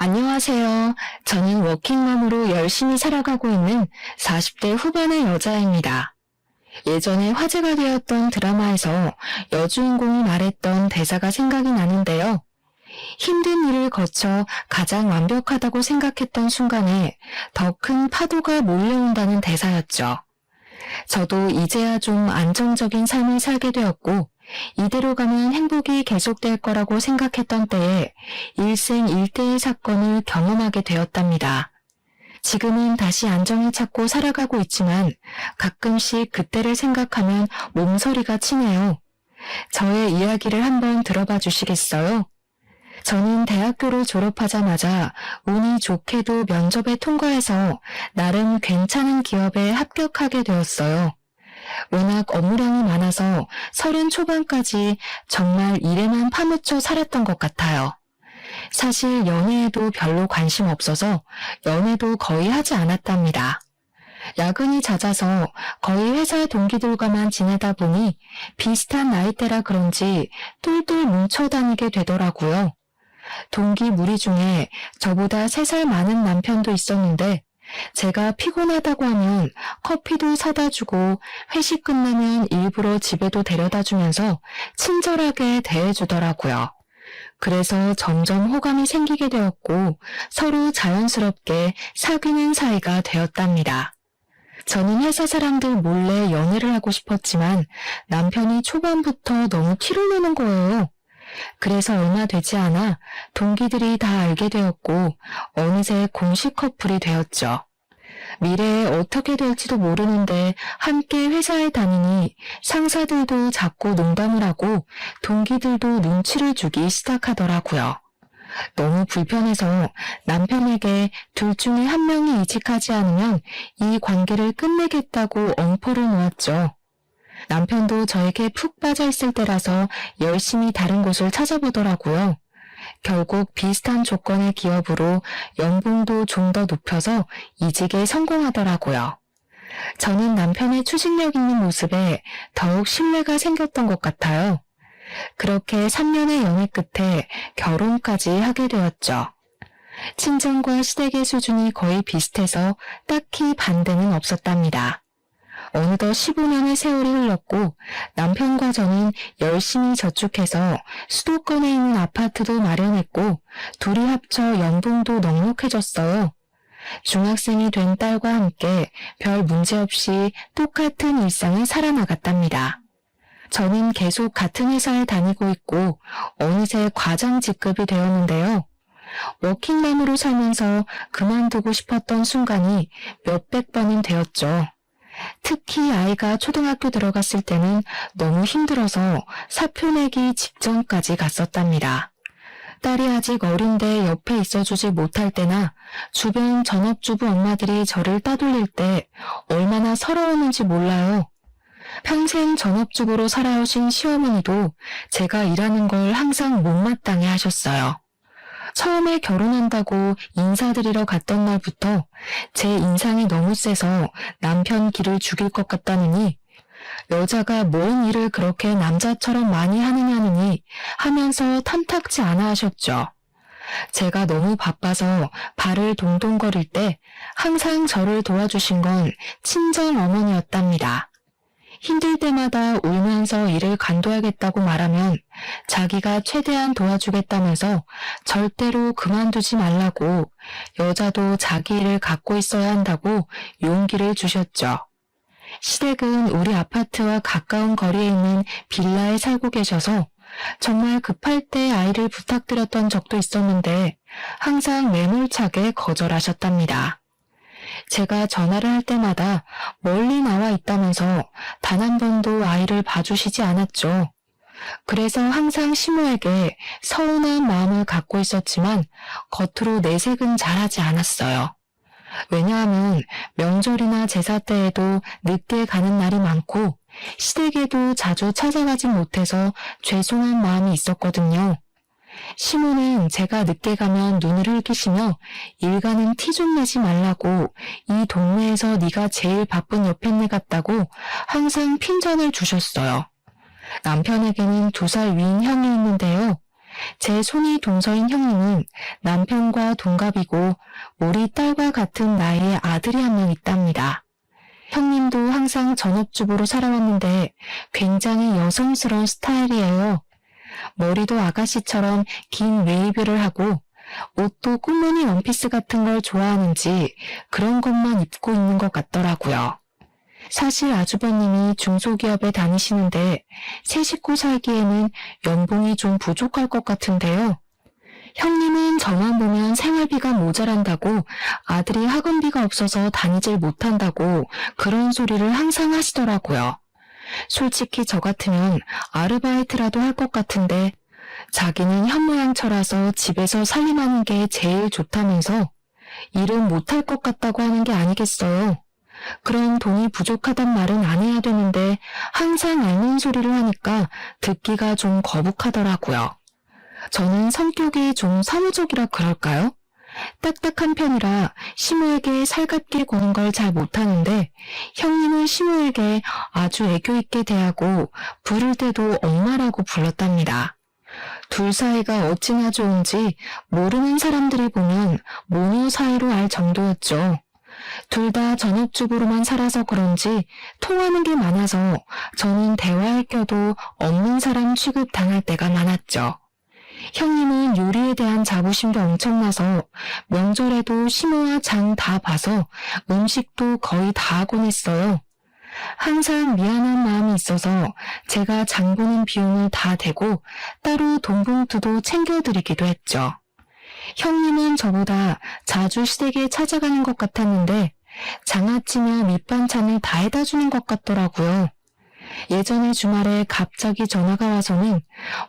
안녕하세요. 저는 워킹맘으로 열심히 살아가고 있는 40대 후반의 여자입니다. 예전에 화제가 되었던 드라마에서 여주인공이 말했던 대사가 생각이 나는데요. 힘든 일을 거쳐 가장 완벽하다고 생각했던 순간에 더 큰 파도가 몰려온다는 대사였죠. 저도 이제야 좀 안정적인 삶을 살게 되었고, 이대로 가면 행복이 계속될 거라고 생각했던 때에 일생일대의 사건을 경험하게 되었답니다. 지금은 다시 안정을 찾고 살아가고 있지만 가끔씩 그때를 생각하면 몸서리가 치네요. 저의 이야기를 한번 들어봐 주시겠어요? 저는 대학교를 졸업하자마자 운이 좋게도 면접에 통과해서 나름 괜찮은 기업에 합격하게 되었어요. 워낙 업무량이 많아서 30 초반까지 정말 일에만 파묻혀 살았던 것 같아요. 사실 연애에도 별로 관심 없어서 연애도 거의 하지 않았답니다. 야근이 잦아서 거의 회사 동기들과만 지내다 보니 비슷한 나이대라 그런지 똘똘 뭉쳐 다니게 되더라고요. 동기 무리 중에 저보다 3살 많은 남편도 있었는데 제가 피곤하다고 하면 커피도 사다 주고 회식 끝나면 일부러 집에도 데려다 주면서 친절하게 대해주더라고요. 그래서 점점 호감이 생기게 되었고 서로 자연스럽게 사귀는 사이가 되었답니다. 저는 회사 사람들 몰래 연애를 하고 싶었지만 남편이 초반부터 너무 티를 내는 거예요. 그래서 얼마 되지 않아 동기들이 다 알게 되었고 어느새 공식 커플이 되었죠. 미래에 어떻게 될지도 모르는데 함께 회사에 다니니 상사들도 자꾸 농담을 하고 동기들도 눈치를 주기 시작하더라고요. 너무 불편해서 남편에게 둘 중에 한 명이 이직하지 않으면 이 관계를 끝내겠다고 엄포를 놓았죠. 남편도 저에게 푹 빠져있을 때라서 열심히 다른 곳을 찾아보더라고요. 결국 비슷한 조건의 기업으로 연봉도 좀 더 높여서 이직에 성공하더라고요. 저는 남편의 추진력 있는 모습에 더욱 신뢰가 생겼던 것 같아요. 그렇게 3년의 연애 끝에 결혼까지 하게 되었죠. 친정과 시댁의 수준이 거의 비슷해서 딱히 반대는 없었답니다. 어느덧 15년의 세월이 흘렀고 남편과 저는 열심히 저축해서 수도권에 있는 아파트도 마련했고 둘이 합쳐 연봉도 넉넉해졌어요. 중학생이 된 딸과 함께 별 문제 없이 똑같은 일상을 살아나갔답니다. 저는 계속 같은 회사에 다니고 있고 어느새 과장 직급이 되었는데요. 워킹맘으로 살면서 그만두고 싶었던 순간이 몇백 번은 되었죠. 특히 아이가 초등학교 들어갔을 때는 너무 힘들어서 사표 내기 직전까지 갔었답니다. 딸이 아직 어린데 옆에 있어주지 못할 때나 주변 전업주부 엄마들이 저를 따돌릴 때 얼마나 서러웠는지 몰라요. 평생 전업주부로 살아오신 시어머니도 제가 일하는 걸 항상 못마땅해 하셨어요. 처음에 결혼한다고 인사드리러 갔던 날부터 제 인상이 너무 세서 남편 기를 죽일 것 같다느니 여자가 뭔 일을 그렇게 남자처럼 많이 하느냐느니 하면서 탐탁지 않아 하셨죠. 제가 너무 바빠서 발을 동동거릴 때 항상 저를 도와주신 건 친정 어머니였답니다. 힘들 때마다 울면서 일을 관둬야겠다고 말하면 자기가 최대한 도와주겠다면서 절대로 그만두지 말라고 여자도 자기 일을 갖고 있어야 한다고 용기를 주셨죠. 시댁은 우리 아파트와 가까운 거리에 있는 빌라에 살고 계셔서 정말 급할 때 아이를 부탁드렸던 적도 있었는데 항상 매몰차게 거절하셨답니다. 제가 전화를 할 때마다 멀리 나와 있다면서 단 한 번도 아이를 봐주시지 않았죠. 그래서 항상 시모에게 서운한 마음을 갖고 있었지만 겉으로 내색은 잘하지 않았어요. 왜냐하면 명절이나 제사 때에도 늦게 가는 날이 많고 시댁에도 자주 찾아가지 못해서 죄송한 마음이 있었거든요. 시모는 제가 늦게 가면 눈을 흘기시며 일가는 티 좀 내지 말라고 이 동네에서 네가 제일 바쁜 여편네 같다고 항상 핀잔을 주셨어요. 남편에게는 2살 위인 형이 있는데요. 제 손이 동서인 형님은 남편과 동갑이고 우리 딸과 같은 나이의 아들이 한 명 있답니다. 형님도 항상 전업주부로 살아왔는데 굉장히 여성스러운 스타일이에요. 머리도 아가씨처럼 긴 웨이브를 하고 옷도 꽃무늬 원피스 같은 걸 좋아하는지 그런 것만 입고 있는 것 같더라고요. 사실 아주버님이 중소기업에 다니시는데 세 식구 살기에는 연봉이 좀 부족할 것 같은데요. 형님은 저만 보면 생활비가 모자란다고 아들이 학원비가 없어서 다니질 못한다고 그런 소리를 항상 하시더라고요. 솔직히 저 같으면 아르바이트라도 할 것 같은데 자기는 현모양처라서 집에서 살림하는 게 제일 좋다면서 일은 못할 것 같다고 하는 게 아니겠어요. 그럼 돈이 부족하단 말은 안 해야 되는데 항상 앓는 소리를 하니까 듣기가 좀 거북하더라고요. 저는 성격이 좀 사무적이라 그럴까요? 딱딱한 편이라 시모에게 살갑게 구는 걸 잘 못하는데 형님은 시모에게 아주 애교 있게 대하고 부를 때도 엄마라고 불렀답니다. 둘 사이가 어찌나 좋은지 모르는 사람들이 보면 모녀 사이로 알 정도였죠. 둘 다 전업주부로만 살아서 그런지 통하는 게 많아서 저는 대화할 껴도 없는 사람 취급 당할 때가 많았죠. 형님은 요리에 대한 자부심도 엄청나서 명절에도 시모와 장 다 봐서 음식도 거의 다 하곤 했어요. 항상 미안한 마음이 있어서 제가 장 보는 비용을 다 대고 따로 돈봉투도 챙겨드리기도 했죠. 형님은 저보다 자주 시댁에 찾아가는 것 같았는데 장아찌며 밑반찬을 다 해다 주는 것 같더라고요. 예전에 주말에 갑자기 전화가 와서는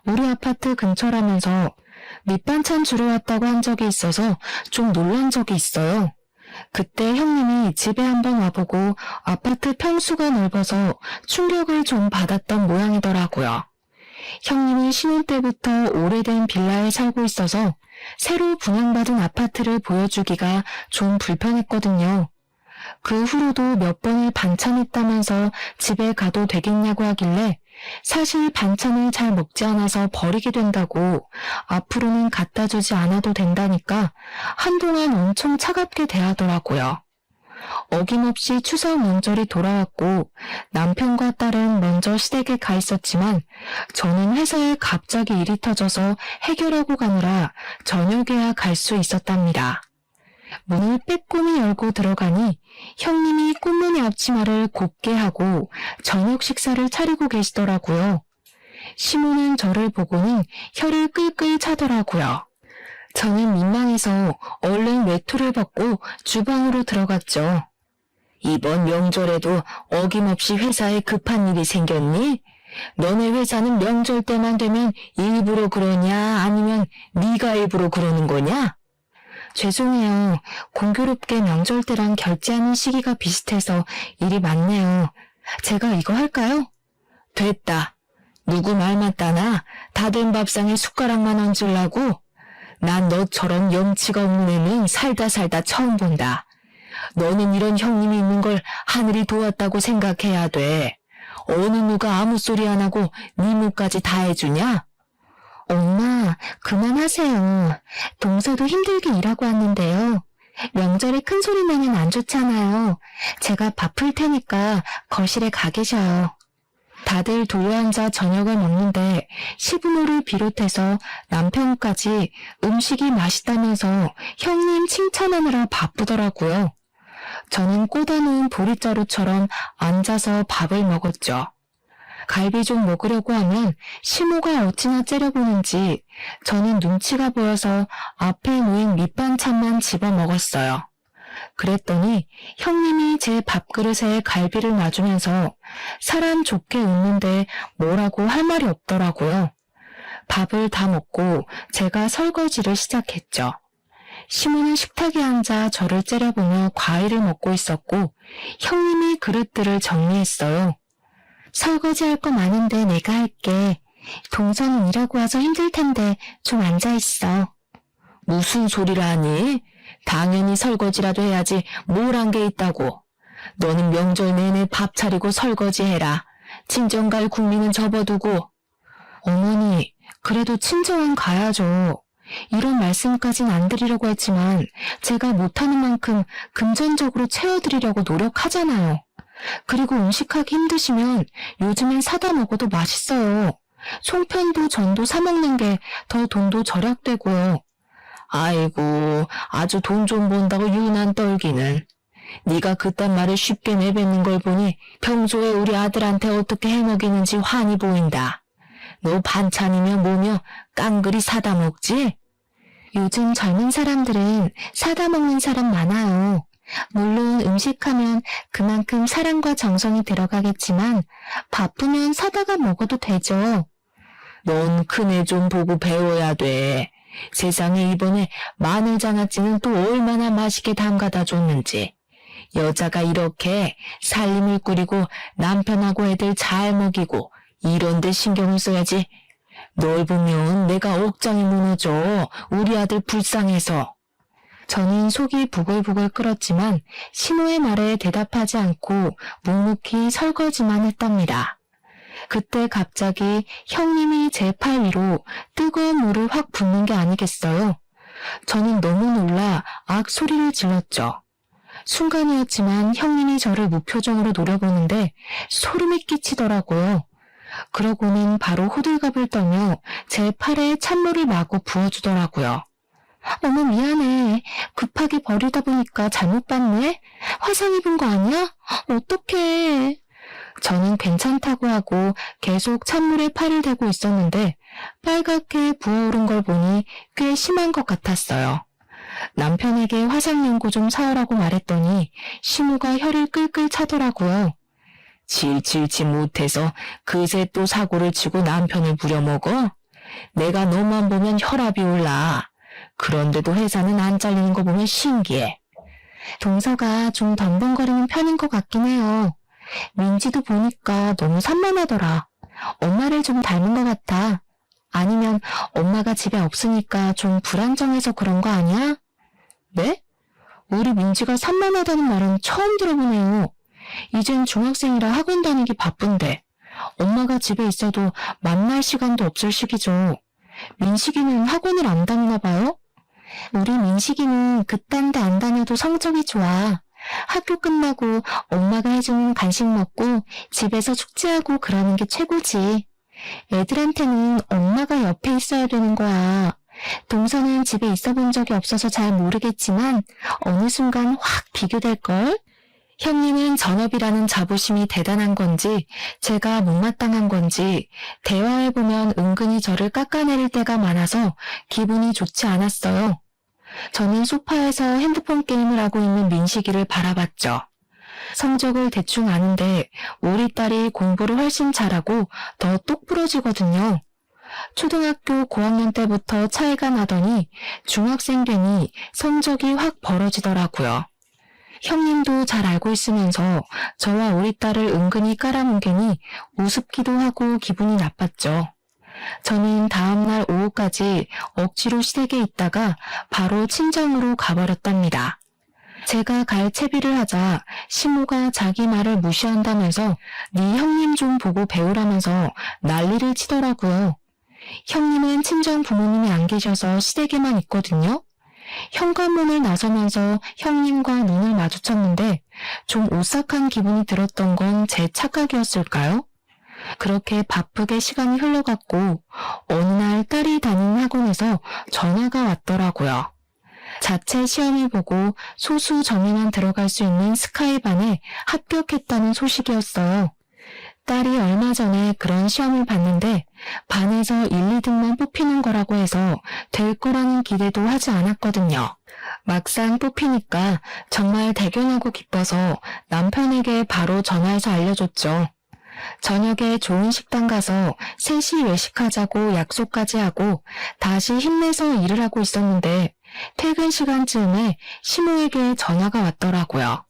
우리 아파트 근처라면서 밑반찬 주러 왔다고 한 적이 있어서 좀 놀란 적이 있어요. 그때 형님이 집에 한번 와보고 아파트 평수가 넓어서 충격을 좀 받았던 모양이더라고요. 형님은 신혼 때부터 오래된 빌라에 살고 있어서 새로 분양받은 아파트를 보여주기가 좀 불편했거든요. 그 후로도 몇 번을 반찬했다면서 집에 가도 되겠냐고 하길래 사실 반찬을 잘 먹지 않아서 버리게 된다고 앞으로는 갖다 주지 않아도 된다니까 한동안 엄청 차갑게 대하더라고요. 어김없이 추석 명절이 돌아왔고 남편과 딸은 먼저 시댁에 가 있었지만 저는 회사에 갑자기 일이 터져서 해결하고 가느라 저녁에야 갈 수 있었답니다. 문을 빼꼼히 열고 들어가니 형님이 꽃무늬 앞치마를 곱게 하고 저녁 식사를 차리고 계시더라고요. 시모는 저를 보고는 혀를 끌끌 차더라고요. 저는 민망해서 얼른 외투를 벗고 주방으로 들어갔죠. 이번 명절에도 어김없이 회사에 급한 일이 생겼니? 너네 회사는 명절 때만 되면 일부러 그러냐 아니면 네가 일부러 그러는 거냐? 죄송해요. 공교롭게 명절 때랑 결제하는 시기가 비슷해서 일이 많네요. 제가 이거 할까요? 됐다. 누구 말 맞다나 다된 밥상에 숟가락만 얹으려고? 난 너처럼 염치가 없는 애는 살다 처음 본다. 너는 이런 형님이 있는 걸 하늘이 도왔다고 생각해야 돼. 어느 누가 아무 소리 안 하고 네 몫까지 다 해주냐? 엄마, 그만하세요. 동서도 힘들게 일하고 왔는데요. 명절에 큰 소리 내면 안 좋잖아요. 제가 밥 풀 테니까 거실에 가 계셔요. 다들 둘러앉아 저녁을 먹는데 시부모를 비롯해서 남편까지 음식이 맛있다면서 형님 칭찬하느라 바쁘더라고요. 저는 꽂아놓은 보리자루처럼 앉아서 밥을 먹었죠. 갈비 좀 먹으려고 하면 시모가 어찌나 째려보는지 저는 눈치가 보여서 앞에 놓인 밑반찬만 집어 먹었어요. 그랬더니 형님이 제 밥그릇에 갈비를 놔주면서 사람 좋게 웃는데 뭐라고 할 말이 없더라고요. 밥을 다 먹고 제가 설거지를 시작했죠. 시모는 식탁에 앉아 저를 째려보며 과일을 먹고 있었고 형님이 그릇들을 정리했어요. 설거지할 거 많은데 내가 할게. 동서는 일하고 와서 힘들 텐데 좀 앉아있어. 무슨 소리를 하니? 당연히 설거지라도 해야지 뭘 한 게 있다고. 너는 명절 내내 밥 차리고 설거지해라. 친정 갈 국민은 접어두고. 어머니, 그래도 친정은 가야죠. 이런 말씀까진 안 드리려고 했지만 제가 못하는 만큼 금전적으로 채워드리려고 노력하잖아요. 그리고 음식하기 힘드시면 요즘엔 사다 먹어도 맛있어요. 송편도 전도 사 먹는 게 더 돈도 절약되고요. 아이고, 아주 돈 좀 번다고 유난 떨기는. 네가 그딴 말을 쉽게 내뱉는 걸 보니 평소에 우리 아들한테 어떻게 해먹이는지 환히 보인다. 너 반찬이며 뭐며 깡그리 사다 먹지? 요즘 젊은 사람들은 사다 먹는 사람 많아요. 물론 음식하면 그만큼 사랑과 정성이 들어가겠지만 바쁘면 사다가 먹어도 되죠. 넌 큰애 좀 보고 배워야 돼. 세상에 이번에 마늘장아찌는 또 얼마나 맛있게 담가다 줬는지. 여자가 이렇게 살림을 꾸리고 남편하고 애들 잘 먹이고 이런 데 신경을 써야지. 널 보면 내가 억장이 무너져. 우리 아들 불쌍해서. 저는 속이 부글부글 끓었지만 신호의 말에 대답하지 않고 묵묵히 설거지만 했답니다. 그때 갑자기 형님이 제 팔 위로 뜨거운 물을 확 붓는 게 아니겠어요. 저는 너무 놀라 악 소리를 질렀죠. 순간이었지만 형님이 저를 무표정으로 노려보는데 소름이 끼치더라고요. 그러고는 바로 호들갑을 떨며 제 팔에 찬물을 마구 부어주더라고요. 어머 미안해. 급하게 버리다 보니까 잘못 봤네. 화상 입은 거 아니야? 어떡해. 저는 괜찮다고 하고 계속 찬물에 팔을 대고 있었는데 빨갛게 부어오른 걸 보니 꽤 심한 것 같았어요. 남편에게 화상연고 좀 사오라고 말했더니 시무가 혀를 끌끌 차더라고요. 질질치 못해서 그새 또 사고를 치고 남편을 부려먹어? 내가 너만 보면 혈압이 올라. 그런데도 회사는 안 잘리는 거 보면 신기해. 동서가 좀 덤벙거리는 편인 것 같긴 해요. 민지도 보니까 너무 산만하더라. 엄마를 좀 닮은 것 같아. 아니면 엄마가 집에 없으니까 좀 불안정해서 그런 거 아니야? 네? 우리 민지가 산만하다는 말은 처음 들어보네요. 이젠 중학생이라 학원 다니기 바쁜데 엄마가 집에 있어도 만날 시간도 없을 시기죠. 민식이는 학원을 안 다니나 봐요? 우리 민식이는 그딴 데 안 다녀도 성적이 좋아. 학교 끝나고 엄마가 해주는 간식 먹고 집에서 숙제하고 그러는 게 최고지. 애들한테는 엄마가 옆에 있어야 되는 거야. 동서는 집에 있어 본 적이 없어서 잘 모르겠지만 어느 순간 확 비교될걸? 형님은 전업이라는 자부심이 대단한 건지 제가 못마땅한 건지 대화해보면 은근히 저를 깎아내릴 때가 많아서 기분이 좋지 않았어요. 저는 소파에서 핸드폰 게임을 하고 있는 민식이를 바라봤죠. 성적을 대충 아는데 우리 딸이 공부를 훨씬 잘하고 더 똑부러지거든요. 초등학교 고학년 때부터 차이가 나더니 중학생 되니 성적이 확 벌어지더라고요. 형님도 잘 알고 있으면서 저와 우리 딸을 은근히 깔아뭉개니 우습기도 하고 기분이 나빴죠. 저는 다음날 오후까지 억지로 시댁에 있다가 바로 친정으로 가버렸답니다. 제가 갈 채비를 하자 시모가 자기 말을 무시한다면서 네 형님 좀 보고 배우라면서 난리를 치더라고요. 형님은 친정 부모님이 안 계셔서 시댁에만 있거든요. 현관문을 나서면서 형님과 눈을 마주쳤는데 좀 오싹한 기분이 들었던 건 제 착각이었을까요? 그렇게 바쁘게 시간이 흘러갔고 어느 날 딸이 다니는 학원에서 전화가 왔더라고요. 자체 시험을 보고 소수 정예만 들어갈 수 있는 스카이반에 합격했다는 소식이었어요. 딸이 얼마 전에 그런 시험을 봤는데 반에서 1, 2등만 뽑히는 거라고 해서 될 거라는 기대도 하지 않았거든요. 막상 뽑히니까 정말 대견하고 기뻐서 남편에게 바로 전화해서 알려줬죠. 저녁에 좋은 식당 가서 셋이 외식하자고 약속까지 하고 다시 힘내서 일을 하고 있었는데 퇴근 시간쯤에 시모에게 전화가 왔더라고요.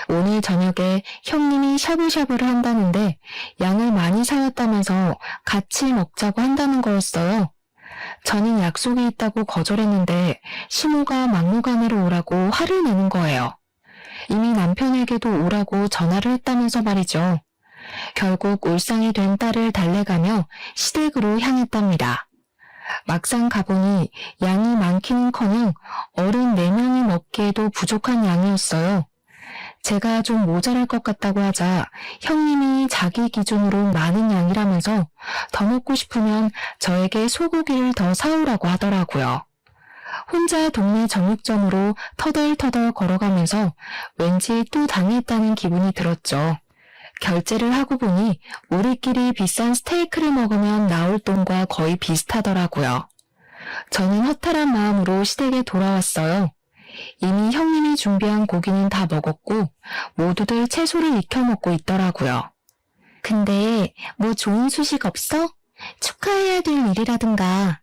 오늘 저녁에 형님이 샤브샤브를 한다는데 양을 많이 사왔다면서 같이 먹자고 한다는 거였어요. 저는 약속이 있다고 거절했는데 시모가 막무가내로 오라고 화를 내는 거예요. 이미 남편에게도 오라고 전화를 했다면서 말이죠. 결국 울상이 된 딸을 달래가며 시댁으로 향했답니다. 막상 가보니 양이 많기는커녕 어른 4명이 먹기에도 부족한 양이었어요. 제가 좀 모자랄 것 같다고 하자 형님이 자기 기준으로 많은 양이라면서 더 먹고 싶으면 저에게 소고기를 더 사오라고 하더라고요. 혼자 동네 정육점으로 터덜터덜 걸어가면서 왠지 또 당했다는 기분이 들었죠. 결제를 하고 보니 우리끼리 비싼 스테이크를 먹으면 나올 돈과 거의 비슷하더라고요. 저는 허탈한 마음으로 시댁에 돌아왔어요. 이미 형님이 준비한 고기는 다 먹었고 모두들 채소를 익혀 먹고 있더라고요. 근데 뭐 좋은 소식 없어? 축하해야 될 일이라든가.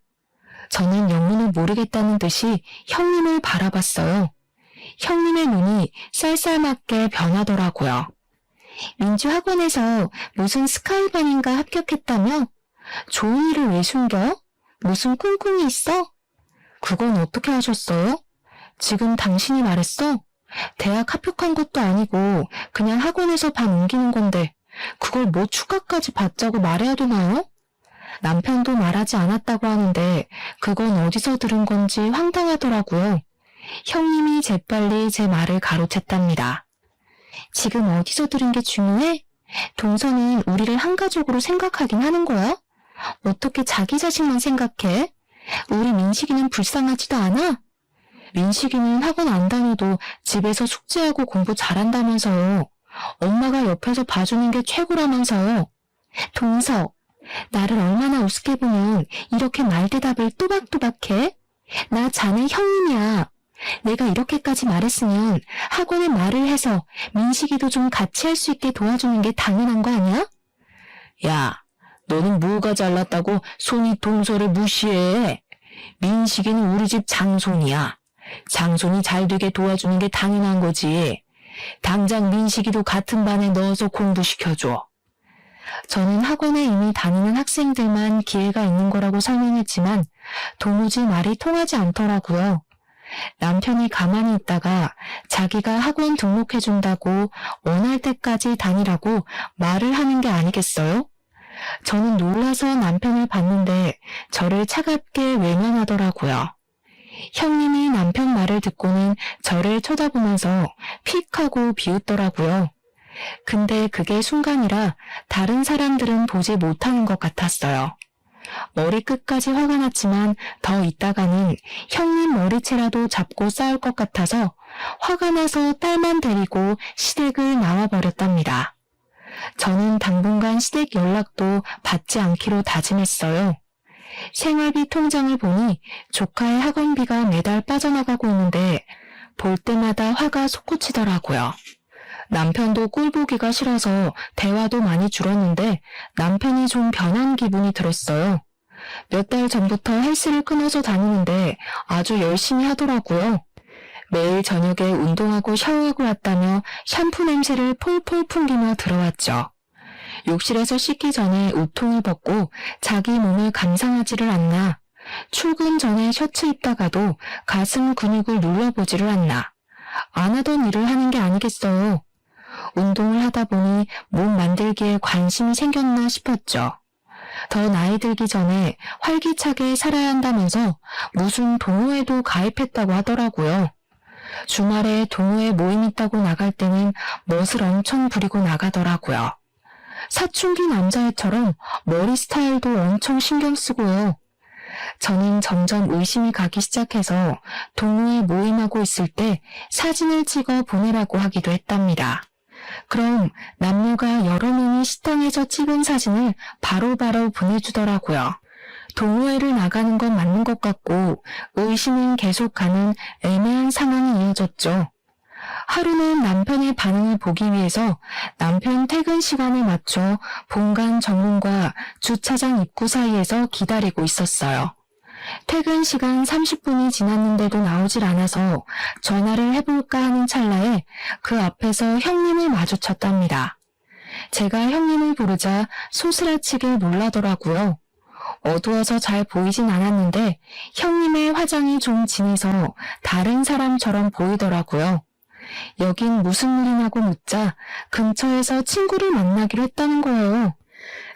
저는 영문을 모르겠다는 듯이 형님을 바라봤어요. 형님의 눈이 쌀쌀맞게 변하더라고요. 민주학원에서 무슨 스카이반인가 합격했다며? 좋은 일을 왜 숨겨? 무슨 꿍꿍이 있어? 그건 어떻게 하셨어요? 지금 당신이 말했어? 대학 합격한 것도 아니고 그냥 학원에서 반 옮기는 건데 그걸 뭐 축하까지 받자고 말해야 되나요? 남편도 말하지 않았다고 하는데 그건 어디서 들은 건지 황당하더라고요. 형님이 재빨리 제 말을 가로챘답니다. 지금 어디서 들은 게 중요해? 동서는 우리를 한 가족으로 생각하긴 하는 거야? 어떻게 자기 자신만 생각해? 우리 민식이는 불쌍하지도 않아? 민식이는 학원 안 다녀도 집에서 숙제하고 공부 잘한다면서요. 엄마가 옆에서 봐주는 게 최고라면서요. 동서, 나를 얼마나 우습게 보면 이렇게 말대답을 또박또박해? 나 자네 형님이야. 내가 이렇게까지 말했으면 학원에 말을 해서 민식이도 좀 같이 할 수 있게 도와주는 게 당연한 거 아니야? 야, 너는 뭐가 잘났다고 손이 동서를 무시해? 민식이는 우리 집 장손이야. 장손이 잘 되게 도와주는 게 당연한 거지. 당장 민식이도 같은 반에 넣어서 공부시켜줘. 저는 학원에 이미 다니는 학생들만 기회가 있는 거라고 설명했지만 도무지 말이 통하지 않더라고요. 남편이 가만히 있다가 자기가 학원 등록해준다고 원할 때까지 다니라고 말을 하는 게 아니겠어요? 저는 놀라서 남편을 봤는데 저를 차갑게 외면하더라고요. 형님이 남편 말을 듣고는 저를 쳐다보면서 픽 하고 비웃더라고요. 근데 그게 순간이라 다른 사람들은 보지 못하는 것 같았어요. 머리끝까지 화가 났지만 더 있다가는 형님 머리채라도 잡고 싸울 것 같아서 화가 나서 딸만 데리고 시댁을 나와버렸답니다. 저는 당분간 시댁 연락도 받지 않기로 다짐했어요. 생활비 통장을 보니 조카의 학원비가 매달 빠져나가고 있는데 볼 때마다 화가 솟구치더라고요. 남편도 꼴 보기가 싫어서 대화도 많이 줄었는데 남편이 좀 변한 기분이 들었어요. 몇 달 전부터 헬스를 끊어서 다니는데 아주 열심히 하더라고요. 매일 저녁에 운동하고 샤워하고 왔다며 샴푸 냄새를 폴폴 풍기며 들어왔죠. 욕실에서 씻기 전에 우통을 벗고 자기 몸을 감상하지를 않나. 출근 전에 셔츠 입다가도 가슴 근육을 눌러보지를 않나. 안 하던 일을 하는 게 아니겠어요. 운동을 하다 보니 몸 만들기에 관심이 생겼나 싶었죠. 더 나이 들기 전에 활기차게 살아야 한다면서 무슨 동호회도 가입했다고 하더라고요. 주말에 동호회 모임 있다고 나갈 때는 멋을 엄청 부리고 나가더라고요. 사춘기 남자애처럼 머리 스타일도 엄청 신경 쓰고요. 저는 점점 의심이 가기 시작해서 동호회 모임하고 있을 때 사진을 찍어 보내라고 하기도 했답니다. 그럼 남녀가 여러 명이 식당에서 찍은 사진을 바로바로 보내주더라고요. 동호회를 나가는 건 맞는 것 같고 의심은 계속 가는 애매한 상황이 이어졌죠. 하루는 남편의 반응을 보기 위해서 남편 퇴근 시간에 맞춰 본관 정문과 주차장 입구 사이에서 기다리고 있었어요. 퇴근 시간 30분이 지났는데도 나오질 않아서 전화를 해볼까 하는 찰나에 그 앞에서 형님을 마주쳤답니다. 제가 형님을 부르자 소스라치게 놀라더라고요. 어두워서 잘 보이진 않았는데 형님의 화장이 좀 진해서 다른 사람처럼 보이더라고요. 여긴 무슨 일이냐고 묻자 근처에서 친구를 만나기로 했다는 거예요.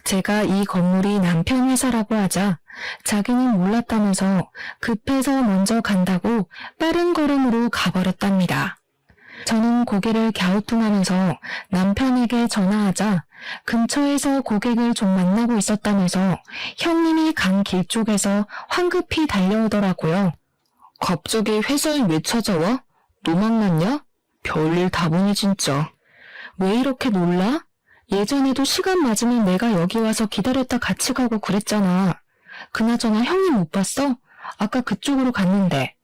제가 이 건물이 남편 회사라고 하자 자기는 몰랐다면서 급해서 먼저 간다고 빠른 걸음으로 가버렸답니다. 저는 고개를 갸우뚱하면서 남편에게 전화하자 근처에서 고객을 좀 만나고 있었다면서 형님이 간 길 쪽에서 황급히 달려오더라고요. 갑자기 회사에 왜 찾아와? 너 만났냐? 별일 다 보니 진짜. 왜 이렇게 놀라? 예전에도 시간 맞으면 내가 여기 와서 기다렸다 같이 가고 그랬잖아. 그나저나 형님 못 봤어? 아까 그쪽으로 갔는데.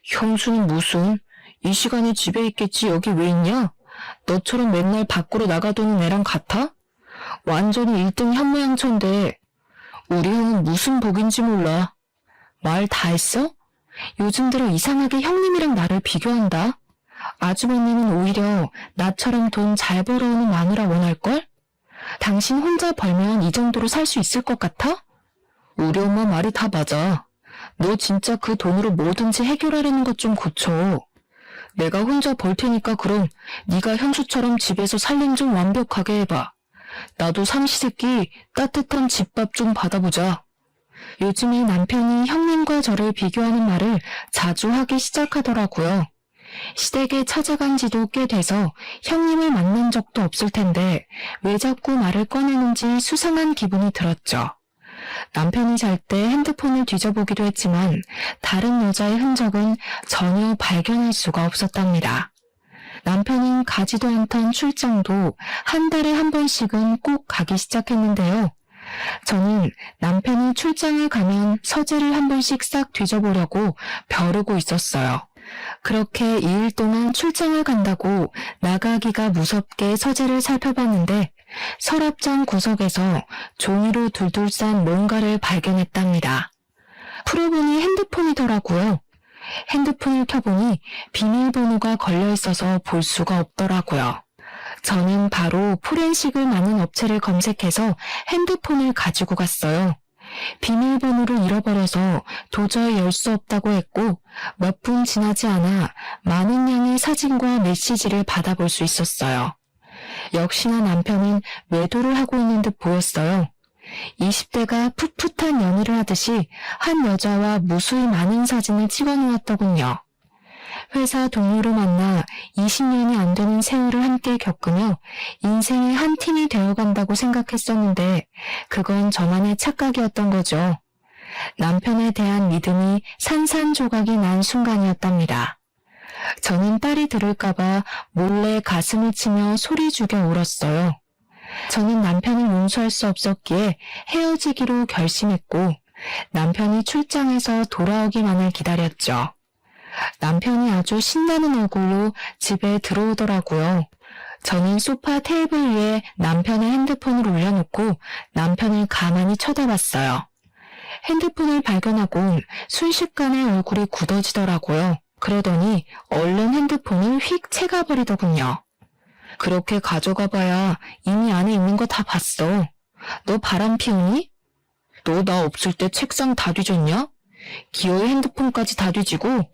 형수는 무슨? 이 시간에 집에 있겠지 여기 왜 있냐? 너처럼 맨날 밖으로 나가도는 애랑 같아? 완전히 1등 현모양처인데 우리 형은 무슨 복인지 몰라. 말 다 했어? 요즘 들어 이상하게 형님이랑 나를 비교한다. 아주버님은 오히려 나처럼 돈 잘 벌어오는 마누라 원할걸? 당신 혼자 벌면 이 정도로 살 수 있을 것 같아? 우리 엄마 말이 다 맞아. 너 진짜 그 돈으로 뭐든지 해결하려는 것 좀 고쳐. 내가 혼자 벌 테니까 그럼 네가 형수처럼 집에서 살림 좀 완벽하게 해봐. 나도 삼시세끼 따뜻한 집밥 좀 받아보자. 요즘에 남편이 형님과 저를 비교하는 말을 자주 하기 시작하더라고요. 시댁에 찾아간 지도 꽤 돼서 형님을 만난 적도 없을 텐데 왜 자꾸 말을 꺼내는지 수상한 기분이 들었죠. 남편이 잘 때 핸드폰을 뒤져보기도 했지만 다른 여자의 흔적은 전혀 발견할 수가 없었답니다. 남편은 가지도 않던 출장도 한 달에 한 번씩은 꼭 가기 시작했는데요. 저는 남편이 출장을 가면 서재를 한 번씩 싹 뒤져보려고 벼르고 있었어요. 그렇게 2일 동안 출장을 간다고 나가기가 무섭게 서재를 살펴봤는데 서랍장 구석에서 종이로 둘둘 싼 뭔가를 발견했답니다. 풀어보니 핸드폰이더라고요. 핸드폰을 켜보니 비밀번호가 걸려있어서 볼 수가 없더라고요. 저는 바로 포렌식을 많은 업체를 검색해서 핸드폰을 가지고 갔어요. 비밀번호를 잃어버려서 도저히 열 수 없다고 했고 몇 분 지나지 않아 많은 양의 사진과 메시지를 받아볼 수 있었어요. 역시나 남편은 외도를 하고 있는 듯 보였어요. 20대가 풋풋한 연애를 하듯이 한 여자와 무수히 많은 사진을 찍어놓았더군요. 회사 동료로 만나 20년이 안 되는 세월을 함께 겪으며 인생의 한 팀이 되어간다고 생각했었는데 그건 저만의 착각이었던 거죠. 남편에 대한 믿음이 산산조각이 난 순간이었답니다. 저는 딸이 들을까봐 몰래 가슴을 치며 소리 죽여 울었어요. 저는 남편을 용서할 수 없었기에 헤어지기로 결심했고 남편이 출장해서 돌아오기만을 기다렸죠. 남편이 아주 신나는 얼굴로 집에 들어오더라고요. 저는 소파 테이블 위에 남편의 핸드폰을 올려놓고 남편을 가만히 쳐다봤어요. 핸드폰을 발견하고 순식간에 얼굴이 굳어지더라고요. 그러더니 얼른 핸드폰을 휙 채가버리더군요. 그렇게 가져가봐야 이미 안에 있는 거 다 봤어. 너 바람 피우니? 너 나 없을 때 책상 다 뒤졌냐? 기어이 핸드폰까지 다 뒤지고?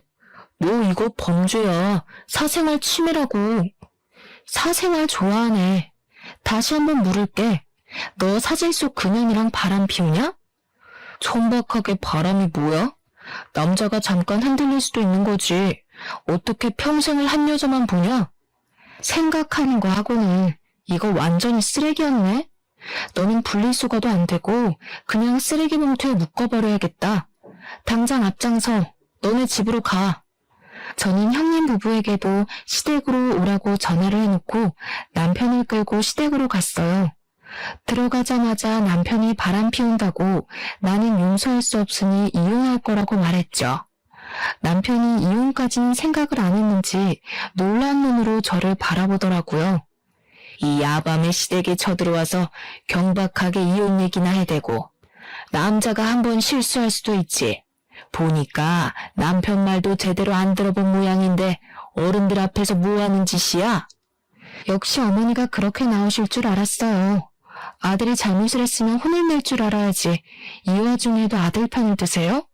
너 이거 범죄야. 사생활 침해라고. 사생활 좋아하네. 다시 한번 물을게. 너 사진 속 그년이랑 바람 피우냐? 천박하게 바람이 뭐야? 남자가 잠깐 흔들릴 수도 있는 거지. 어떻게 평생을 한 여자만 보냐? 생각하는 거 하고는 이거 완전히 쓰레기였네. 너는 분리수거도 안 되고 그냥 쓰레기 봉투에 묶어버려야겠다. 당장 앞장서 너네 집으로 가. 저는 형님 부부에게도 시댁으로 오라고 전화를 해놓고 남편을 끌고 시댁으로 갔어요. 들어가자마자 남편이 바람 피운다고 나는 용서할 수 없으니 이혼할 거라고 말했죠. 남편이 이혼까지는 생각을 안 했는지 놀란 눈으로 저를 바라보더라고요. 이 야밤에 시댁에 쳐들어와서 경박하게 이혼 얘기나 해대고 남자가 한번 실수할 수도 있지. 보니까 남편 말도 제대로 안 들어본 모양인데 어른들 앞에서 뭐하는 짓이야? 역시 어머니가 그렇게 나오실 줄 알았어요. 아들이 잘못을 했으면 혼을 낼 줄 알아야지. 이 와중에도 아들 편을 드세요?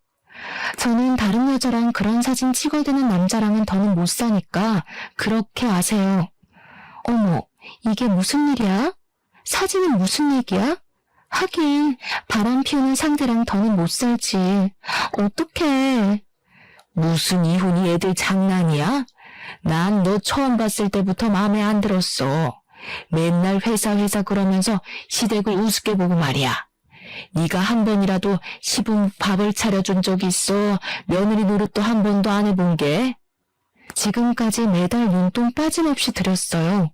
저는 다른 여자랑 그런 사진 찍어대는 남자랑은 더는 못 사니까 그렇게 아세요. 어머, 이게 무슨 일이야? 사진은 무슨 얘기야? 하긴 바람 피우는 상대랑 더는 못 살지. 어떡해. 무슨 이혼이 애들 장난이야? 난 너 처음 봤을 때부터 마음에 안 들었어. 맨날 회사 그러면서 시댁을 우습게 보고 말이야. 네가 한 번이라도 시분 밥을 차려준 적 있어? 며느리 노릇도 한 번도 안 해본 게? 지금까지 매달 용돈 빠짐없이 드렸어요.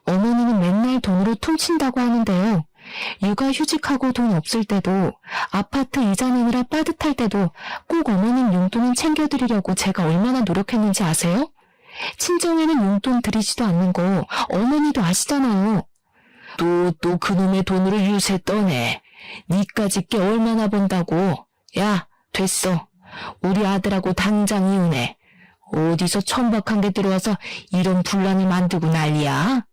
어머니는 맨날 돈으로 퉁친다고 하는데요. 육아휴직하고 돈 없을 때도, 아파트 이자 내느라 빠듯할 때도 꼭 어머님 용돈은 챙겨드리려고 제가 얼마나 노력했는지 아세요? 친정에는 용돈 드리지도 않는 거 어머니도 아시잖아요. 또 그놈의 돈으로 유세 떠네. 니까짓 게 얼마나 번다고. 야, 됐어. 우리 아들하고 당장 이혼해. 어디서 천박한 게 들어와서 이런 분란을 만들고 난리야?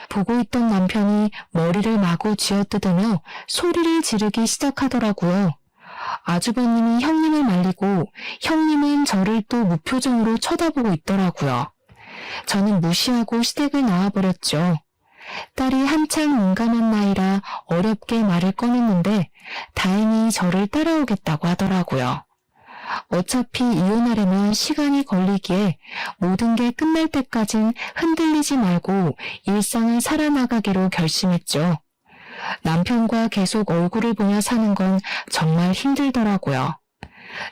보고 있던 남편이 머리를 마구 쥐어뜯으며 소리를 지르기 시작하더라고요. 아주버님이 형님을 말리고 형님은 저를 또 무표정으로 쳐다보고 있더라고요. 저는 무시하고 시댁을 나와버렸죠. 딸이 한창 민감한 나이라 어렵게 말을 꺼냈는데 다행히 저를 따라오겠다고 하더라고요. 어차피 이혼하려면 시간이 걸리기에 모든 게 끝날 때까진 흔들리지 말고 일상을 살아나가기로 결심했죠. 남편과 계속 얼굴을 보며 사는 건 정말 힘들더라고요.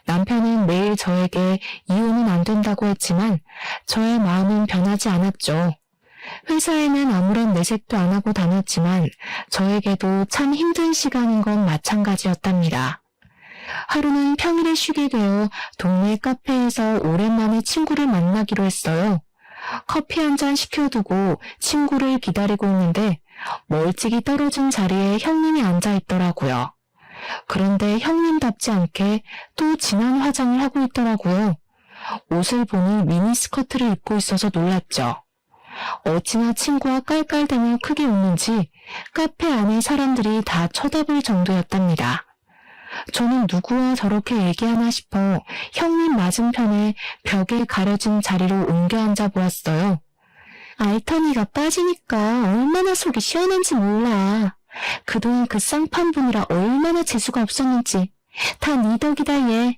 남편은 매일 저에게 이혼은 안 된다고 했지만 저의 마음은 변하지 않았죠. 회사에는 아무런 내색도 안 하고 다녔지만 저에게도 참 힘든 시간인 건 마찬가지였답니다. 하루는 평일에 쉬게 되어 동네 카페에서 오랜만에 친구를 만나기로 했어요. 커피 한 잔 시켜두고 친구를 기다리고 있는데 멀찍이 떨어진 자리에 형님이 앉아 있더라고요. 그런데 형님답지 않게 또 진한 화장을 하고 있더라고요. 옷을 보니 미니스커트를 입고 있어서 놀랐죠. 어찌나 친구와 깔깔대며 크게 웃는지 카페 안에 사람들이 다 쳐다볼 정도였답니다. 저는 누구와 저렇게 얘기하나 싶어 형님 맞은편에 벽에 가려진 자리로 옮겨 앉아 보았어요. 알턴이가 빠지니까 얼마나 속이 시원한지 몰라. 그동안 그 쌍판 보느라 얼마나 재수가 없었는지. 다 네 덕이다 얘.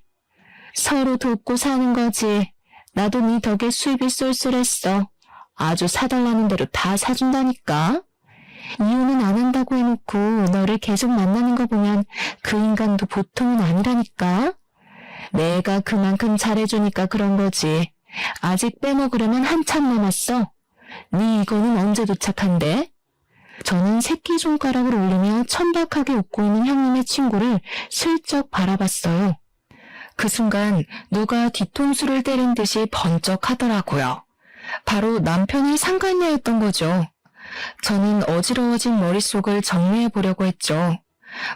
서로 돕고 사는 거지. 나도 네 덕에 수입이 쏠쏠했어. 아주 사달라는 대로 다 사준다니까. 이혼은 안 한다고 해놓고 너를 계속 만나는 거 보면 그 인간도 보통은 아니라니까. 내가 그만큼 잘해주니까 그런 거지. 아직 빼먹으려면 한참 남았어. 네 이거는 언제 도착한대? 저는 새끼손가락을 올리며 천박하게 웃고 있는 형님의 친구를 슬쩍 바라봤어요. 그 순간 누가 뒤통수를 때린 듯이 번쩍하더라고요. 바로 남편이 상간녀였던 거죠. 저는 어지러워진 머릿속을 정리해 보려고 했죠.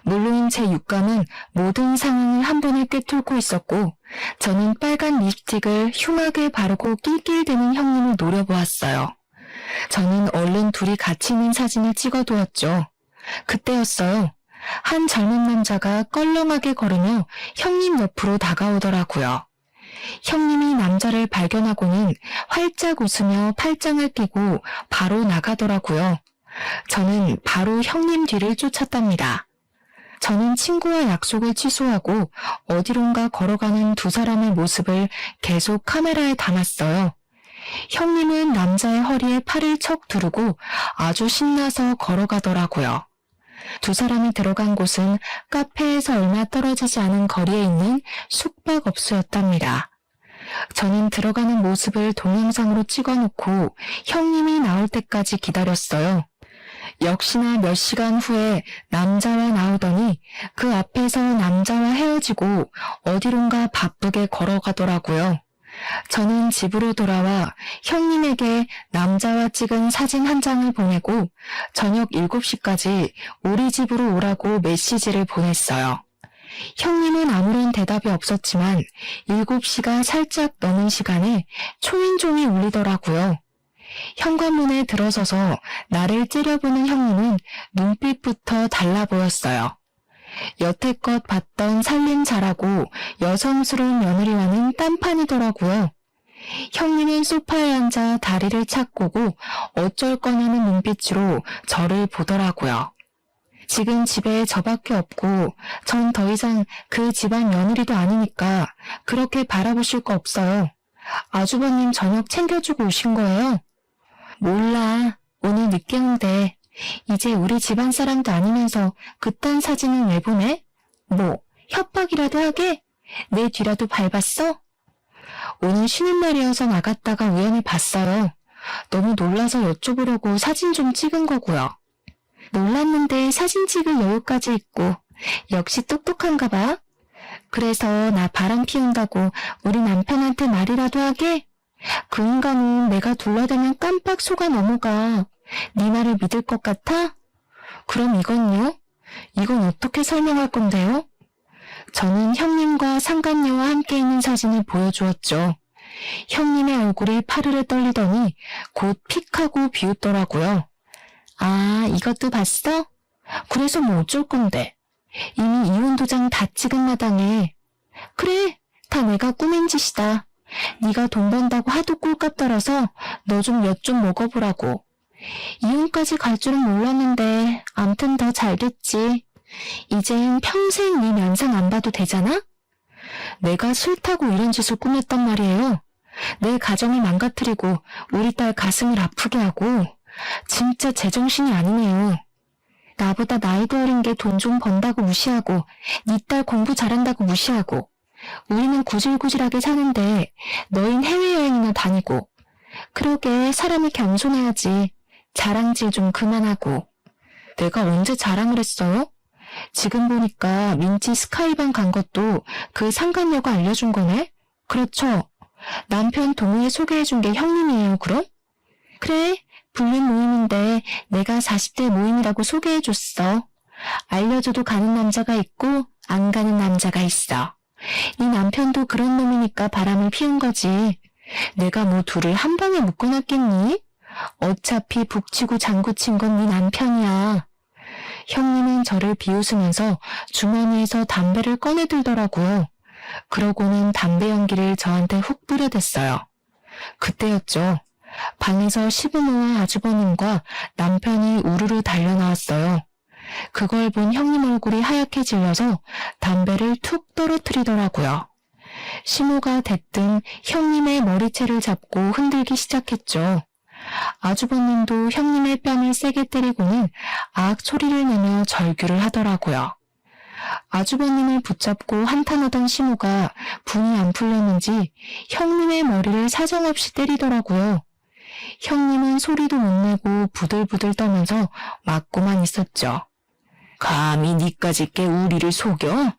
물론 제 육감은 모든 상황을 한 번에 꿰뚫고 있었고 저는 빨간 립스틱을 흉하게 바르고 낄낄대는 형님을 노려보았어요. 저는 얼른 둘이 같이 있는 사진을 찍어두었죠. 그때였어요. 한 젊은 남자가 껄렁하게 걸으며 형님 옆으로 다가오더라고요. 형님이 남자를 발견하고는 활짝 웃으며 팔짱을 끼고 바로 나가더라고요. 저는 바로 형님 뒤를 쫓았답니다. 저는 친구와 약속을 취소하고 어디론가 걸어가는 두 사람의 모습을 계속 카메라에 담았어요. 형님은 남자의 허리에 팔을 척 두르고 아주 신나서 걸어가더라고요. 두 사람이 들어간 곳은 카페에서 얼마 떨어지지 않은 거리에 있는 숙박업소였답니다. 저는 들어가는 모습을 동영상으로 찍어놓고 형님이 나올 때까지 기다렸어요. 역시나 몇 시간 후에 남자와 나오더니 그 앞에서 남자와 헤어지고 어디론가 바쁘게 걸어가더라고요. 저는 집으로 돌아와 형님에게 남자와 찍은 사진 한 장을 보내고 저녁 7시까지 우리 집으로 오라고 메시지를 보냈어요. 형님은 아무런 대답이 없었지만 7시가 살짝 넘은 시간에 초인종이 울리더라고요. 현관문에 들어서서 나를 째려보는 형님은 눈빛부터 달라 보였어요. 여태껏 봤던 살림 잘하고 여성스러운 며느리와는 딴판이더라고요. 형님은 소파에 앉아 다리를 착 꼬고 어쩔 거냐는 눈빛으로 저를 보더라고요. 지금 집에 저밖에 없고 전 더 이상 그 집안 며느리도 아니니까 그렇게 바라보실 거 없어요. 아주버님 저녁 챙겨주고 오신 거예요? 몰라. 오늘 늦게 온대. 이제 우리 집안 사람도 아니면서 그딴 사진을 왜 보내? 뭐 협박이라도 하게? 내 뒤라도 밟았어? 오늘 쉬는 날이어서 나갔다가 우연히 봤어요. 너무 놀라서 여쭤보려고 사진 좀 찍은 거고요. 놀랐는데 사진 찍을 여유까지 있고 역시 똑똑한가 봐. 그래서 나 바람 피운다고 우리 남편한테 말이라도 하게? 그 인간은 내가 둘러대면 깜빡 속아 넘어가. 네 말을 믿을 것 같아? 그럼 이건요? 이건 어떻게 설명할 건데요? 저는 형님과 상간녀와 함께 있는 사진을 보여주었죠. 형님의 얼굴이 파르르 떨리더니 곧 픽하고 비웃더라고요. 아, 이것도 봤어? 그래서 뭐 어쩔 건데. 이미 이혼 도장 다 찍은 마당에. 그래, 다 내가 꾸민 짓이다. 네가 돈 번다고 하도 꼴값 떨어서 너 좀 엿 좀 먹어보라고. 이혼까지 갈 줄은 몰랐는데 암튼 더 잘 됐지. 이젠 평생 네 면상 안 봐도 되잖아? 내가 싫다고 이런 짓을 꾸몄단 말이에요. 내 가정을 망가뜨리고 우리 딸 가슴을 아프게 하고 진짜 제정신이 아니네요. 나보다 나이도 어린 게 돈 좀 번다고 무시하고 네 딸 공부 잘한다고 무시하고 우리는 구질구질하게 사는데 너흰 해외여행이나 다니고. 그러게 사람이 겸손해야지. 자랑질 좀 그만하고. 내가 언제 자랑을 했어요? 지금 보니까 민지 스카이반 간 것도 그 상간녀가 알려준 거네? 그렇죠. 남편 동우에 소개해준 게 형님이에요, 그럼? 그래, 불륜 모임인데 내가 40대 모임이라고 소개해줬어. 알려줘도 가는 남자가 있고 안 가는 남자가 있어. 이 남편도 그런 놈이니까 바람을 피운 거지. 내가 뭐 둘을 한 방에 묶어놨겠니? 어차피 북치고 장구친 건 네 남편이야. 형님은 저를 비웃으면서 주머니에서 담배를 꺼내들더라고요. 그러고는 담배 연기를 저한테 훅 뿌려댔어요. 그때였죠. 방에서 시부모와 아주버님과 남편이 우르르 달려나왔어요. 그걸 본 형님 얼굴이 하얗게 질려서 담배를 툭 떨어뜨리더라고요. 시모가 대뜸 형님의 머리채를 잡고 흔들기 시작했죠. 아주버님도 형님의 뺨을 세게 때리고는 악 소리를 내며 절규를 하더라고요. 아주버님을 붙잡고 한탄하던 시모가 분이 안 풀렸는지 형님의 머리를 사정없이 때리더라고요. 형님은 소리도 못 내고 부들부들 떠면서 맞고만 있었죠. 감히 니까지 꽤 우리를 속여?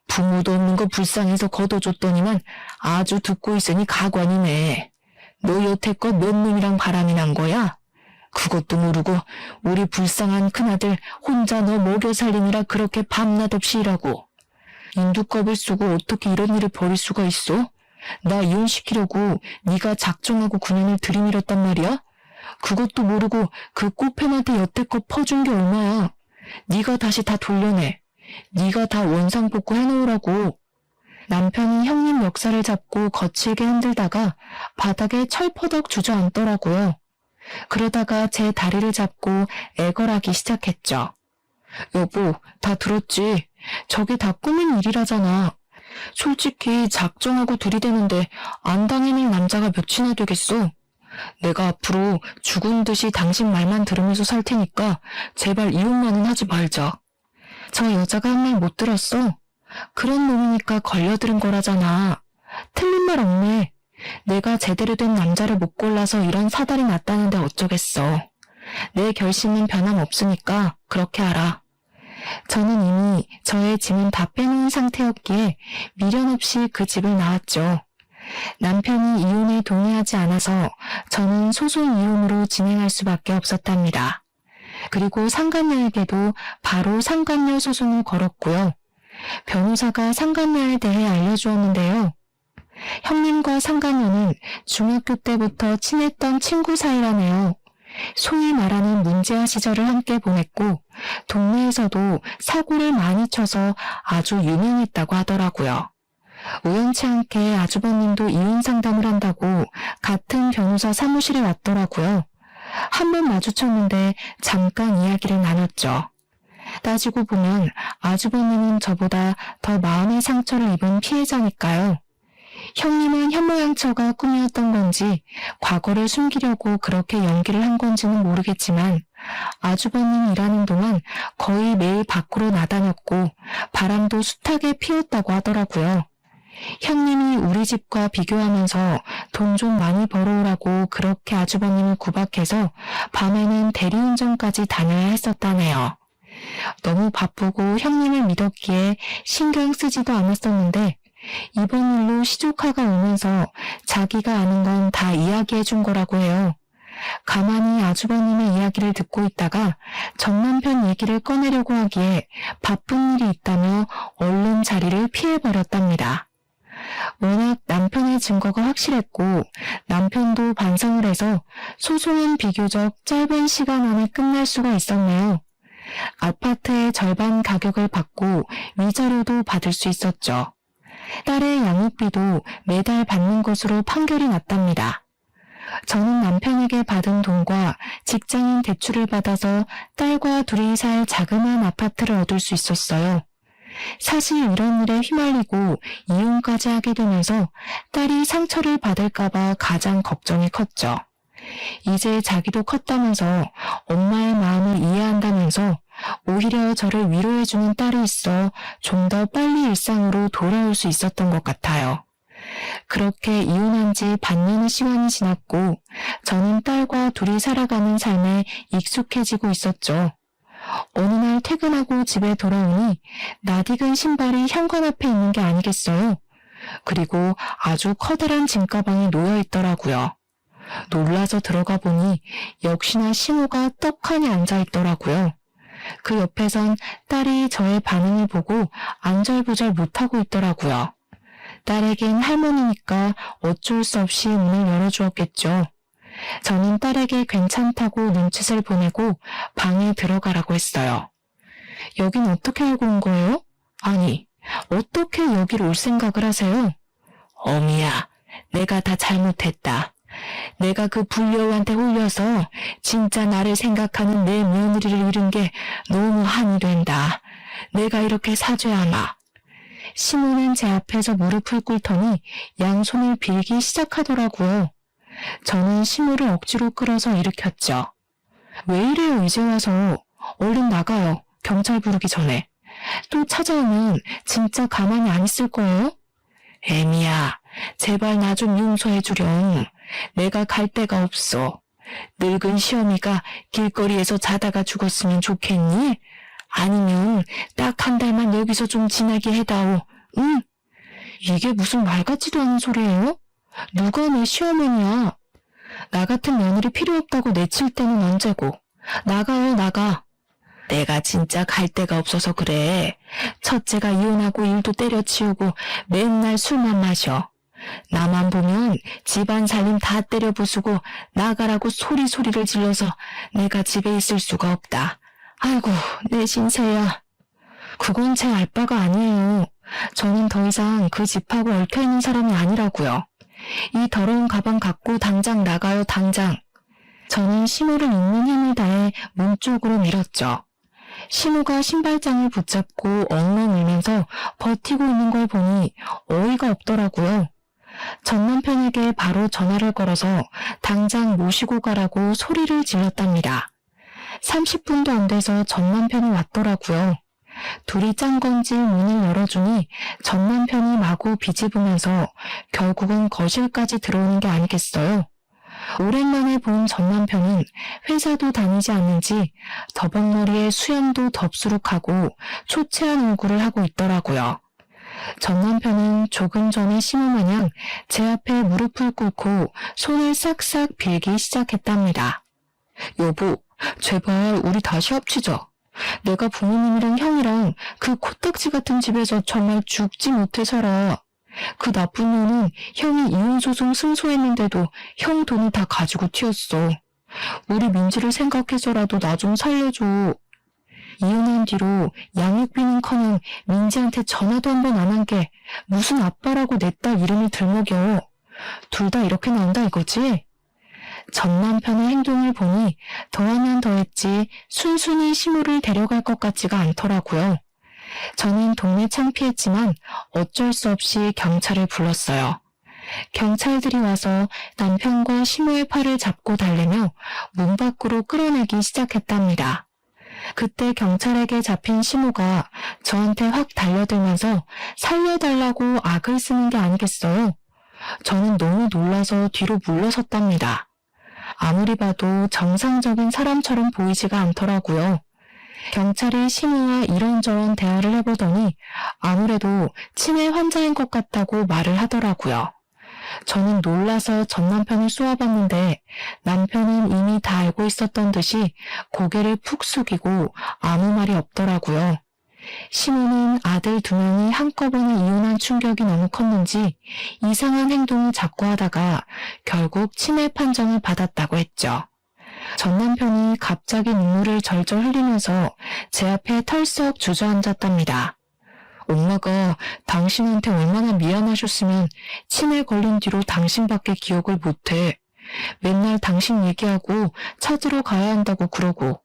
부모도 없는 거 불쌍해서 걷어줬더니만 아주 듣고 있으니 가관이네. 너 여태껏 몇 놈이랑 바람이 난 거야? 그것도 모르고 우리 불쌍한 큰아들 혼자 너 먹여 살리느라 그렇게 밤낮 없이 일하고. 인두껍을 쓰고 어떻게 이런 일을 벌일 수가 있어? 나 이혼시키려고 네가 작정하고 그년을 들이밀었단 말이야? 그것도 모르고 그 꼬패한테 여태껏 퍼준 게 얼마야? 네가 다시 다 돌려내. 네가 다 원상복구 해놓으라고. 남편이 형님 멱살을 잡고 거칠게 흔들다가 바닥에 철퍼덕 주저앉더라고요. 그러다가 제 다리를 잡고 애걸하기 시작했죠. 여보, 다 들었지? 저게 다 꾸민 일이라잖아. 솔직히 작정하고 들이대는데 안 당해낼 남자가 몇이나 되겠어? 내가 앞으로 죽은 듯이 당신 말만 들으면서 살 테니까 제발 이혼만은 하지 말자. 저 여자가 한 말 못 들었어. 그런 놈이니까 걸려들은 거라잖아. 틀린 말 없네. 내가 제대로 된 남자를 못 골라서 이런 사달이 났다는데 어쩌겠어. 내 결심은 변함없으니까 그렇게 알아. 저는 이미 저의 짐은 다 빼놓은 상태였기에 미련 없이 그 집을 나왔죠. 남편이 이혼에 동의하지 않아서 저는 소송 이혼으로 진행할 수밖에 없었답니다. 그리고 상간녀에게도 바로 상간녀 소송을 걸었고요. 변호사가 상간녀에 대해 알려주었는데요. 형님과 상간녀는 중학교 때부터 친했던 친구 사이라네요. 소위 말하는 문제아 시절을 함께 보냈고 동네에서도 사고를 많이 쳐서 아주 유명했다고 하더라고요. 우연치 않게 아주버님도 이혼 상담을 한다고 같은 변호사 사무실에 왔더라고요. 한 번 마주쳤는데 잠깐 이야기를 나눴죠. 따지고 보면 아주버님은 저보다 더 마음의 상처를 입은 피해자니까요. 형님은 현모양처가 꿈이었던 건지 과거를 숨기려고 그렇게 연기를 한 건지는 모르겠지만 아주버님이 일하는 동안 거의 매일 밖으로 나다녔고 바람도 숱하게 피웠다고 하더라고요. 형님이 우리 집과 비교하면서 돈 좀 많이 벌어오라고 그렇게 아주버님을 구박해서 밤에는 대리운전까지 다녀야 했었다네요. 너무 바쁘고 형님을 믿었기에 신경 쓰지도 않았었는데 이번 일로 시조카가 오면서 자기가 아는 건 다 이야기해 준 거라고 해요. 가만히 아주버님의 이야기를 듣고 있다가 전 남편 얘기를 꺼내려고 하기에 바쁜 일이 있다며 얼른 자리를 피해버렸답니다. 워낙 남편의 증거가 확실했고 남편도 반성을 해서 소송은 비교적 짧은 시간 안에 끝날 수가 있었네요. 아파트의 절반 가격을 받고 위자료도 받을 수 있었죠. 딸의 양육비도 매달 받는 것으로 판결이 났답니다. 저는 남편에게 받은 돈과 직장인 대출을 받아서 딸과 둘이 살 자그마한 아파트를 얻을 수 있었어요. 사실 이런 일에 휘말리고 이혼까지 하게 되면서 딸이 상처를 받을까봐 가장 걱정이 컸죠. 이제 자기도 컸다면서 엄마의 마음을 이해한다면서 오히려 저를 위로해주는 딸이 있어 좀 더 빨리 일상으로 돌아올 수 있었던 것 같아요. 그렇게 이혼한 지 반년의 시간이 지났고 저는 딸과 둘이 살아가는 삶에 익숙해지고 있었죠. 어느 날 퇴근하고 집에 돌아오니 낯익은 신발이 현관 앞에 있는 게 아니겠어요. 그리고 아주 커다란 짐가방이 놓여 있더라고요. 놀라서 들어가 보니 역시나 신호가 떡하니 앉아 있더라고요. 그 옆에선 딸이 저의 반응을 보고 안절부절 못하고 있더라고요. 딸에겐 할머니니까 어쩔 수 없이 문을 열어주었겠죠. 저는 딸에게 괜찮다고 눈짓을 보내고 방에 들어가라고 했어요. 여긴 어떻게 알고 온 거예요? 아니, 어떻게 여기로 올 생각을 하세요? 어미야, 내가 다 잘못했다. 내가 그 불려우한테 홀려서 진짜 나를 생각하는 내 며느리를 잃은 게 너무 한이 된다. 내가 이렇게 사죄하마. 시모는 제 앞에서 무릎을 꿇더니 양손을 빌기 시작하더라고요. 저는 시모를 억지로 끌어서 일으켰죠. 왜 이래요 이제 와서. 얼른 나가요. 경찰 부르기 전에. 또 찾아오면 진짜 가만히 안 있을 거예요? 애미야, 제발 나 좀 용서해 주렴. 내가 갈 데가 없어. 늙은 시어미가 길거리에서 자다가 죽었으면 좋겠니? 아니면 딱 한 달만 여기서 좀 지나게 해다오. 응? 이게 무슨 말 같지도 않은 소리예요? 누가 내 시어머니야? 나 같은 며느리 필요 없다고 내칠 때는 언제고. 나가요, 나가. 내가 진짜 갈 데가 없어서 그래. 첫째가 이혼하고 일도 때려치우고 맨날 술만 마셔. 나만 보면 집안 살림 다 때려 부수고 나가라고 소리를 질러서 내가 집에 있을 수가 없다. 아이고, 내 신세야. 그건 제 알바가 아니에요. 저는 더 이상 그 집하고 얽혀있는 사람이 아니라고요. 이 더러운 가방 갖고 당장 나가요, 당장. 저는 시모를 있는 힘을 다해 문 쪽으로 밀었죠. 시모가 신발장을 붙잡고 엉엉 울면서 버티고 있는 걸 보니 어이가 없더라고요. 전 남편에게 바로 전화를 걸어서 당장 모시고 가라고 소리를 질렀답니다. 30분도 안 돼서 전 남편이 왔더라고요. 둘이 짠 건지 문을 열어주니 전 남편이 마구 비집으면서 결국은 거실까지 들어오는 게 아니겠어요. 오랜만에 본 전 남편은 회사도 다니지 않는지 더벅머리에 수염도 덥수룩하고 초췌한 얼굴을 하고 있더라고요. 전 남편은 조금 전에 시모마냥 제 앞에 무릎을 꿇고 손을 싹싹 빌기 시작했답니다. 여보, 제발 우리 다시 합치자. 내가 부모님이랑 형이랑 그 코딱지 같은 집에서 정말 죽지 못해 살아. 그 나쁜 놈은 형이 이혼소송 승소했는데도 형 돈을 다 가지고 튀었어. 우리 민지를 생각해서라도 나 좀 살려줘. 이혼한 뒤로 양육비는커녕 민지한테 전화도 한 번 안 한 게 무슨 아빠라고 내 딸 이름을 들먹여. 둘 다 이렇게 나온다 이거지? 전 남편의 행동을 보니 더하면 더했지 순순히 시모를 데려갈 것 같지가 않더라고요. 저는 동네 창피했지만 어쩔 수 없이 경찰을 불렀어요. 경찰들이 와서 남편과 시모의 팔을 잡고 달래며 문 밖으로 끌어내기 시작했답니다. 그때 경찰에게 잡힌 시모가 저한테 확 달려들면서 살려달라고 악을 쓰는 게 아니겠어요? 저는 너무 놀라서 뒤로 물러섰답니다. 아무리 봐도 정상적인 사람처럼 보이지가 않더라고요. 경찰이 시모와 이런저런 대화를 해보더니 아무래도 치매 환자인 것 같다고 말을 하더라고요. 저는 놀라서 전 남편을 쏘아봤는데 남편은 이미 다 알고 있었던 듯이 고개를 푹 숙이고 아무 말이 없더라고요. 시모는 아들 2명이 한꺼번에 이혼한 충격이 너무 컸는지 이상한 행동을 자꾸 하다가 결국 치매 판정을 받았다고 했죠. 전 남편이 갑자기 눈물을 절절 흘리면서 제 앞에 털썩 주저앉았답니다. 엄마가 당신한테 얼마나 미안하셨으면 치매 걸린 뒤로 당신밖에 기억을 못해. 맨날 당신 얘기하고 찾으러 가야 한다고 그러고.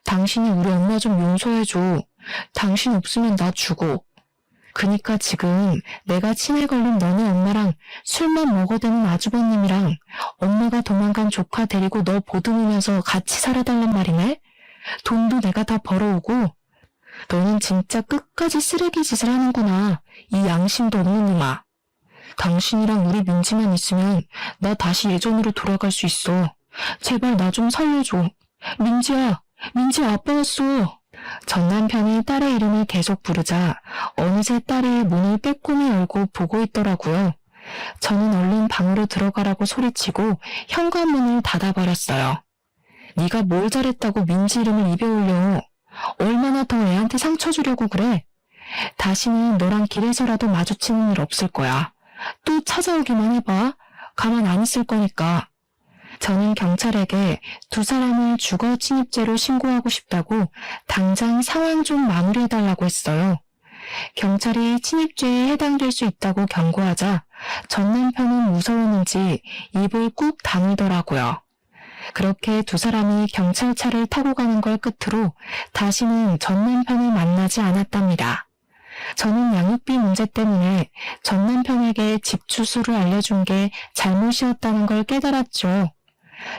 당신이 우리 엄마 좀 용서해줘. 당신 없으면 나 죽어. 그니까 지금 내가 치매 걸린 너네 엄마랑 술만 먹어대는 아주버님이랑 엄마가 도망간 조카 데리고 너 보듬으면서 같이 살아달란 말이네? 돈도 내가 다 벌어오고. 너는 진짜 끝까지 쓰레기 짓을 하는구나. 이 양심도 없는 놈아. 당신이랑 우리 민지만 있으면 나 다시 예전으로 돌아갈 수 있어. 제발 나 좀 살려줘. 민지야, 민지야 아빠 왔어. 전 남편이 딸의 이름을 계속 부르자 어느새 딸이 문을 빼꼼히 열고 보고 있더라고요. 저는 얼른 방으로 들어가라고 소리치고 현관문을 닫아버렸어요. 네가 뭘 잘했다고 민지 이름을 입에 올려. 얼마나 더 애한테 상처 주려고 그래? 다시는 너랑 길에서라도 마주치는 일 없을 거야. 또 찾아오기만 해봐. 가만 안 있을 거니까. 저는 경찰에게 2사람을 주거 침입죄로 신고하고 싶다고 당장 상황 좀 마무리해달라고 했어요. 경찰이 침입죄에 해당될 수 있다고 경고하자 전 남편은 무서웠는지 입을 꾹 다물더라고요. 그렇게 2사람이 경찰차를 타고 가는 걸 끝으로 다시는 전 남편을 만나지 않았답니다. 저는 양육비 문제 때문에 전 남편에게 집 주소를 알려준 게 잘못이었다는 걸 깨달았죠.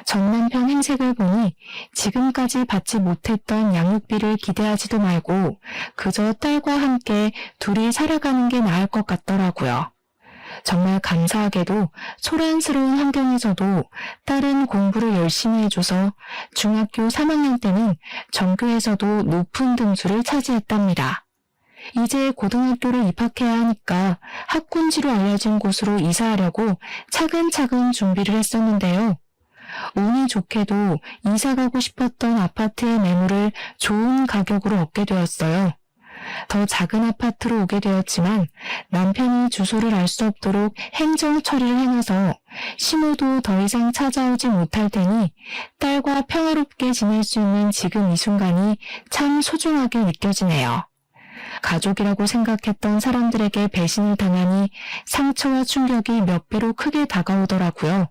전 남편 행색을 보니 지금까지 받지 못했던 양육비를 기대하지도 말고 그저 딸과 함께 둘이 살아가는 게 나을 것 같더라고요. 정말 감사하게도 소란스러운 환경에서도 딸은 공부를 열심히 해줘서 중학교 3학년 때는 전교에서도 높은 등수를 차지했답니다. 이제 고등학교를 입학해야 하니까 학군지로 알려진 곳으로 이사하려고 차근차근 준비를 했었는데요. 운이 좋게도 이사가고 싶었던 아파트의 매물을 좋은 가격으로 얻게 되었어요. 더 작은 아파트로 오게 되었지만 남편이 주소를 알 수 없도록 행정 처리를 해놔서 시모도 더 이상 찾아오지 못할 테니 딸과 평화롭게 지낼 수 있는 지금 이 순간이 참 소중하게 느껴지네요. 가족이라고 생각했던 사람들에게 배신을 당하니 상처와 충격이 몇 배로 크게 다가오더라고요.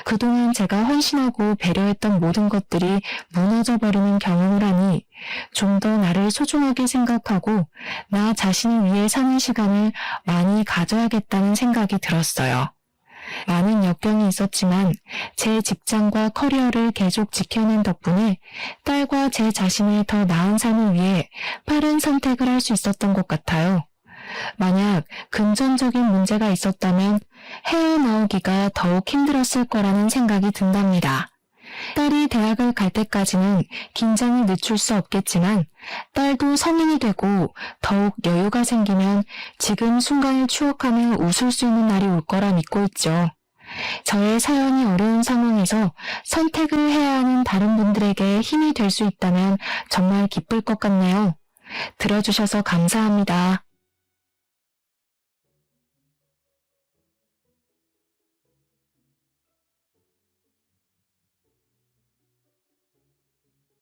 그동안 제가 헌신하고 배려했던 모든 것들이 무너져버리는 경험을 하니 좀 더 나를 소중하게 생각하고 나 자신을 위해 사는 시간을 많이 가져야겠다는 생각이 들었어요. 많은 역경이 있었지만 제 직장과 커리어를 계속 지켜낸 덕분에 딸과 제 자신의 더 나은 삶을 위해 빠른 선택을 할 수 있었던 것 같아요. 만약 금전적인 문제가 있었다면 헤어나오기가 더욱 힘들었을 거라는 생각이 든답니다. 딸이 대학을 갈 때까지는 긴장을 늦출 수 없겠지만 딸도 성인이 되고 더욱 여유가 생기면 지금 순간을 추억하며 웃을 수 있는 날이 올 거라 믿고 있죠. 저의 사연이 어려운 상황에서 선택을 해야 하는 다른 분들에게 힘이 될 수 있다면 정말 기쁠 것 같네요. 들어주셔서 감사합니다.